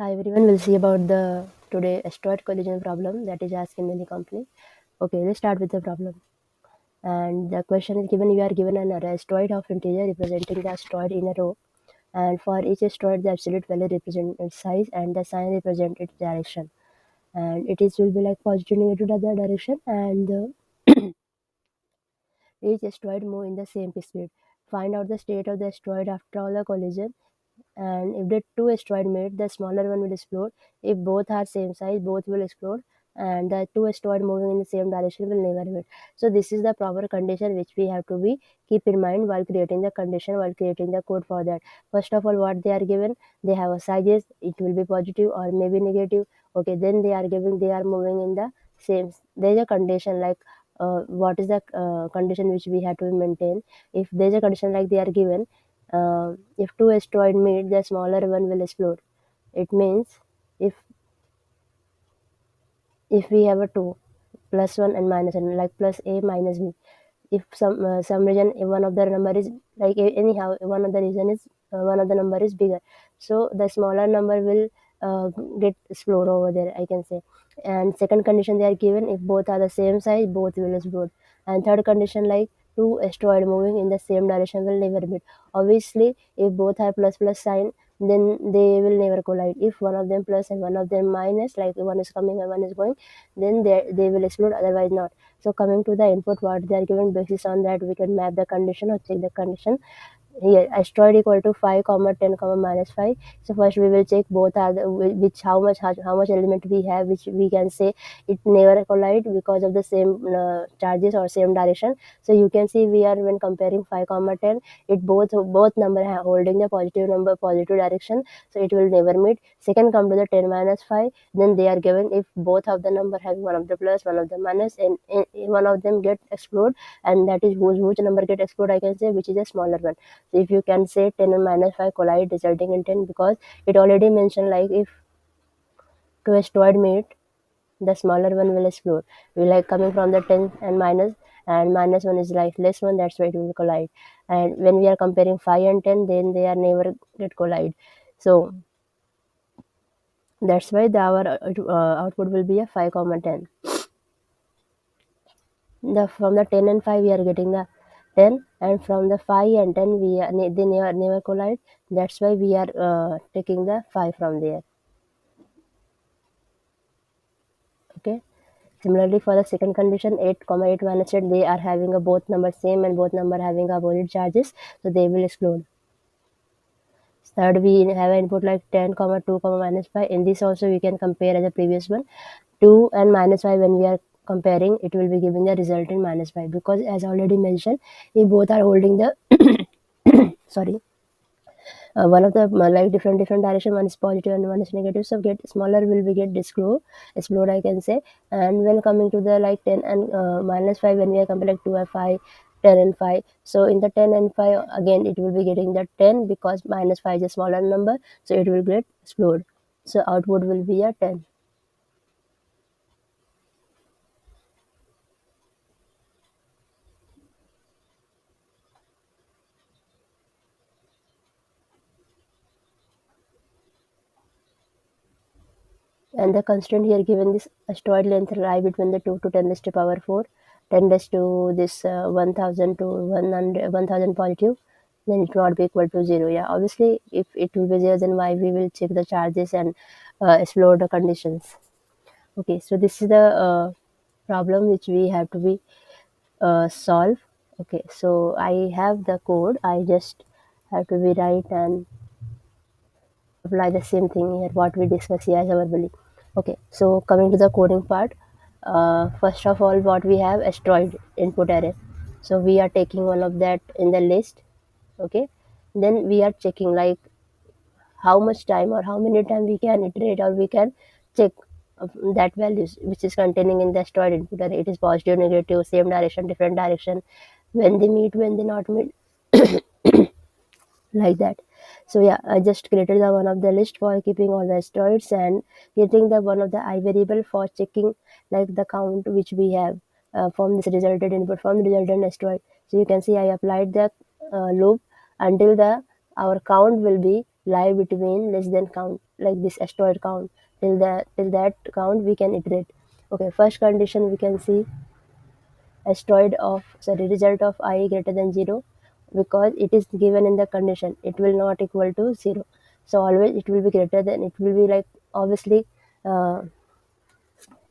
Hi everyone, we'll see about the today asteroid collision problem that is asked in many companies. Okay, let's start with the problem. And the question is given: you are given an asteroid of integer representing the asteroid in a row, and for each asteroid the absolute value represents its size and the sign represents its direction. And it is will be like positive, negative the other direction, and each asteroid move in the same speed. Find out the state of the asteroid after all the collision, and if the two asteroid meet, the smaller one will explode. If both are same size, both will explode, and the two asteroid moving in the same direction will never meet. So this is the proper condition which we have to be keep in mind while creating the condition, while creating the code for that. First of all, what they are given, they have a sizes, it will be positive or maybe negative. Okay, then they are giving, they are moving in the same. There is a condition like what is the condition which we have to maintain. If there is a condition like they are given, if two asteroids meet, the smaller one will explode. It means if if we have a two plus one and minus one, like plus a minus b. If some reason if one of the number is like anyhow one of the reason is one of the number is bigger, so the smaller number will uh, get explode over there, I can say. And second condition they are given, if both are the same size, both will explode. And third condition, like two asteroid moving in the same direction will never meet. Obviously if both are plus plus sign, then they will never collide. If one of them plus and one of them minus, like one is coming and one is going, then they will explode, otherwise not. So coming to the input, what they are given, basis on that we can map the condition or check the condition. Here asteroid equal to 5 comma 10 comma minus 5. So first we will check both are the which how much element we have, which we can say it never collide because of the same charges or same direction. So you can see we are when comparing 5 comma 10, it both number holding the positive number, positive direction, so it will never meet. Second come to the 10 minus 5, then they are given if both of the number having one of the plus one of the minus, and one of them get explode, and that is whose number get explode, I can say, which is a smaller one. So if you can say 10 and minus 5 collide resulting in 10, because it already mentioned like if two asteroid meet, the smaller one will explode. We like coming from the 10 and minus one is like less one, that's why it will collide. And when we are comparing 5 and 10, then they are never get collide. So that's why our output will be a 5 comma 10. From the 10 and 5 we are getting the 10, and from the 5 and 10 they never collide. That's why we are taking the 5 from there. Okay. Similarly, for the second condition, 8 comma 8 minus 8, they are having a both number same and both number having opposite charges, so they will explode. Third, we have an input like 10 comma 2 comma minus 5. In this also we can compare as the previous one. 2 and minus 5, when we are comparing, it will be giving the result in minus 5, because as already mentioned, we both are holding the sorry, one of the like different direction, one is positive and one is negative, so get smaller will be get explode, I can say. And when coming to the like 10 and minus 5, when we are comparing like 2 and 5, 10 and 5, so in the 10 and 5 again it will be getting the 10, because minus 5 is a smaller number, so it will get explode. So output will be a 10. And the constant here given, this asteroid length lie between the 2 to 10 raised to power 4, 10 raised to this 1000 to 100, 1000 positive, then it will not be equal to 0. Yeah, obviously, if it will be 0, then why we will check the charges and explore the conditions. Okay, so this is the problem which we have to be solve. Okay, so I have the code. I just have to be write and apply the same thing here what we discuss here as our belief. Okay, so coming to the coding part, first of all, what we have, asteroid input array. So we are taking one of that in the list. Okay, then we are checking like how much time or how many time we can iterate or we can check that values which is containing in the asteroid input array. It is positive, negative, same direction, different direction, when they meet, when they not meet, like that. So yeah, I just created the one of the list for keeping all the asteroids, and getting the one of the I variable for checking like the count which we have from this resulted input from the resultant asteroid. So you can see I applied the loop until the our count will be lie between less than count like this asteroid count. Till that count we can iterate. Okay, first condition we can see asteroid of sorry result of I greater than 0, because it is given in the condition it will not equal to 0. So always it will be greater than, it will be like obviously uh,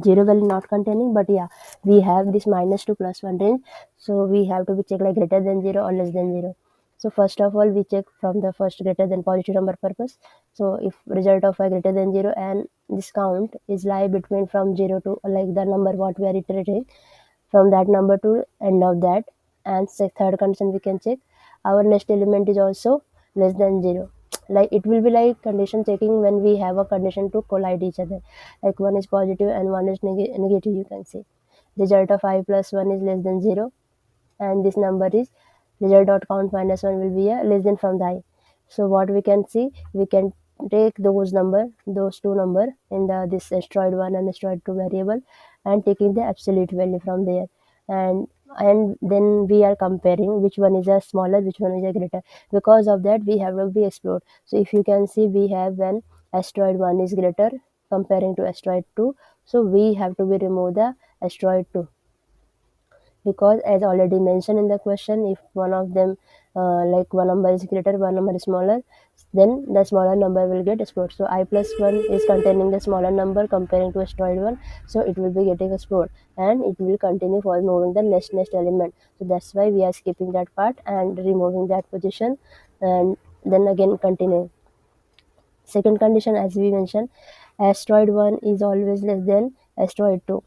0 value not containing, but yeah, we have this minus to plus 1 range, so we have to be check like greater than 0 or less than 0. So first of all we check from the first greater than positive number purpose. So if result of I greater than 0 and this count is lie between from 0 to like the number what we are iterating, from that number to end of that. And third condition we can check our next element is also less than 0. Like it will be like condition checking when we have a condition to collide each other, like one is positive and one is negative, you can say result of I plus 1 is less than 0, and this number is result dot count minus 1 will be a less than from the I. So what we can see, we can take those two number in the this asteroid 1 and asteroid 2 variable, and taking the absolute value from there, and then we are comparing which one is a smaller, which one is a greater. Because of that we have to be explored. So if you can see, we have when asteroid 1 is greater comparing to asteroid 2, so we have to be remove the asteroid 2, because as already mentioned in the question, if one of them like one number is greater, one number is smaller, then the smaller number will get explored. So I plus 1 is containing the smaller number comparing to asteroid 1, so it will be getting explored, and it will continue for moving the next element. So that's why we are skipping that part and removing that position, and then again continue. Second condition, as we mentioned, asteroid 1 is always less than asteroid 2.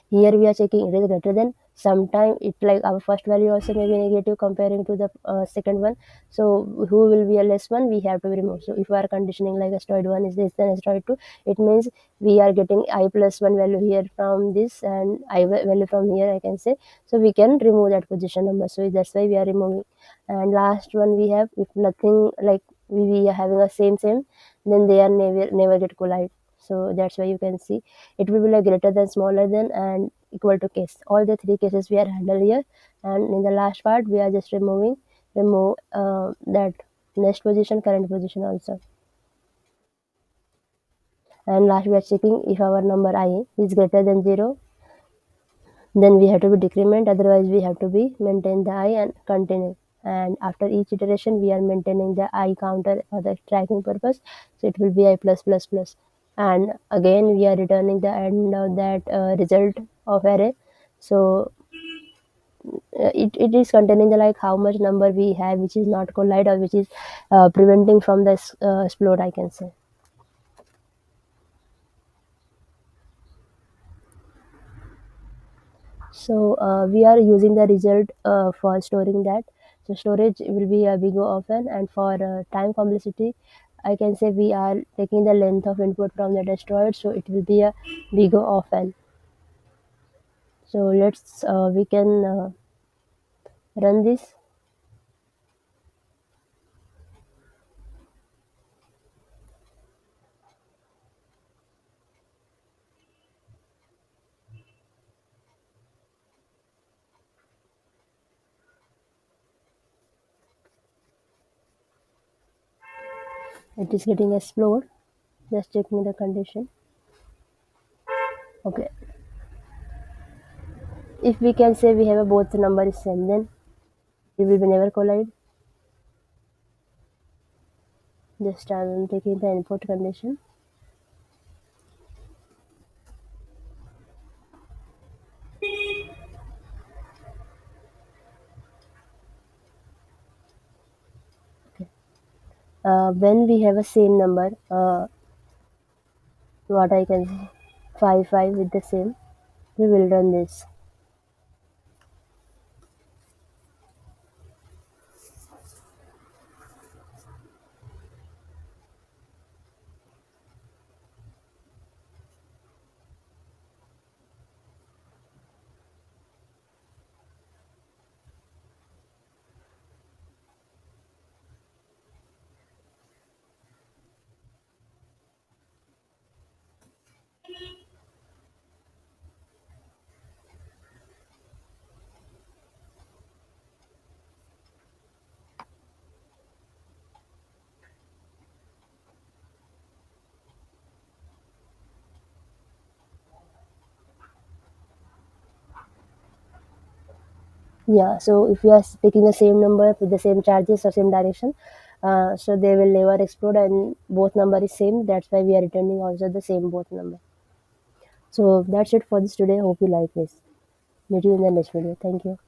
Here we are checking it is greater than. Sometime it like our first value also may be negative comparing to the second one. So who will be a less one, we have to remove. So if we are conditioning like asteroid 1 is less than asteroid 2, it means we are getting I plus 1 value here from this and I value from here, I can say. So we can remove that position number. So that's why we are removing. And last one we have, if nothing like we are having a same, then they are never get collide. So that's why you can see it will be like greater than, smaller than, and equal to case. All the three cases we are handled here, and in the last part we are just remove that next position, current position also. And last we are checking if our number I is greater than 0, then we have to be decrement, otherwise we have to be maintain the I and continue. And after each iteration we are maintaining the I counter for the tracking purpose, so it will be I plus plus plus. And again we are returning the end of that result of array. So it is containing the like how much number we have which is not collide, or which is preventing from the explode, I can say. So we are using the result for storing that. So storage will be a big O often, and for time complexity, I can say we are taking the length of input from the destroyed, so it will be a big O often. So let's we can run this. It is getting explored. Just checking the condition. Okay, if we can say we have a both number is same, then it will be never collide. Just I'm taking the input condition. When we have a same number, what I can say, 5 with the same, we will run this. Yeah, so if you are picking the same number with the same charges or same direction, so they will never explode and both number is same. That's why we are returning also the same both number. So that's it for this today. Hope you like this. Meet you in the next video. Thank you.